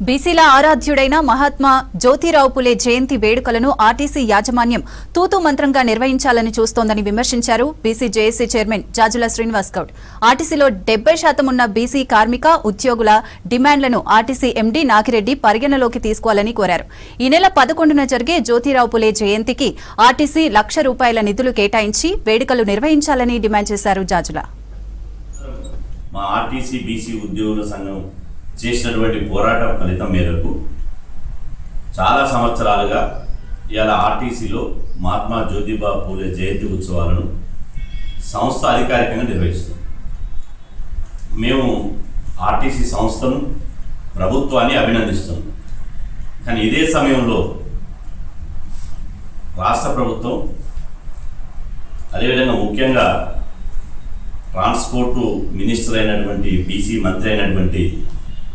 బీసీల ఆరాధ్యుడైన మహాత్మా జ్యోతిరావు పులే జయంతి వేడుకలను ఆర్టీసీ యాజమాన్యం తూతూ మంత్రంగా నిర్వహించాలని చూస్తోందని విమర్శించారు BC JAC chairman Jajula Srinivas Goud. ఆర్టీసీలో 70% ఉన్న బీసీ కార్మిక ఉద్యోగుల డిమాండ్లను ఆర్టీసీ ఎండీ నాగిరెడ్డి పరిగణలోకి తీసుకోవాలని కోరారు. ఈ నెల 11న జరిగే జ్యోతిరావు పులే జయంతికి ఆర్టీసీ ₹1,00,000 నిధులు కేటాయించి వేడుకలు నిర్వహించాలని డిమాండ్ చేశారు జాజుల. మా ఆర్టీసీ బీసీ ఉద్యోగుల సంఘం చేసినటువంటి పోరాటం ఫలితం మేరకు చాలా సంవత్సరాలుగా ఇలా ఆర్టీసీలో మహాత్మా జ్యోతిబా పూలే జయంతి ఉత్సవాలను సంస్థ అధికారికంగా నిర్వహిస్తుంది. మేము ఆర్టీసీ సంస్థను ప్రభుత్వాన్ని అభినందిస్తున్నాం. కానీ ఇదే సమయంలో రాష్ట్ర ప్రభుత్వం అదేవిధంగా ముఖ్యంగా ట్రాన్స్పోర్టు మినిస్టర్ అయినటువంటి బీసీ మంత్రి అయినటువంటి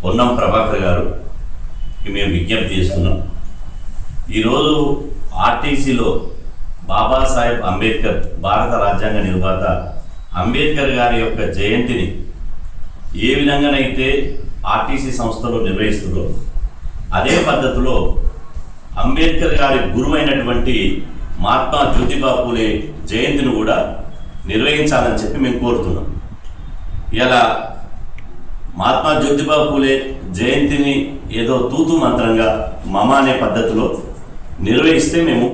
పొన్నం ప్రభాకర్ గారుకి మేము విజ్ఞప్తి చేస్తున్నాం. ఈరోజు ఆర్టీసీలో బాబాసాహెబ్ అంబేద్కర్ భారత రాజ్యాంగ నిర్మాత అంబేద్కర్ గారి యొక్క జయంతిని ఏ విధంగానైతే ఆర్టీసీ సంస్థలో నిర్వహిస్తుందో అదే పద్ధతిలో అంబేద్కర్ గారి గురువైనటువంటి మహాత్మా జ్యోతిబా పూలే జయంతిని కూడా నిర్వహించాలని చెప్పి మేము కోరుతున్నాం. ఇలా మహాత్మా జ్యోతిబా పూలే జయంతిని ఏదో తూతూ మంత్రంగా మమ అనే పద్ధతిలో నిర్వహిస్తే మేము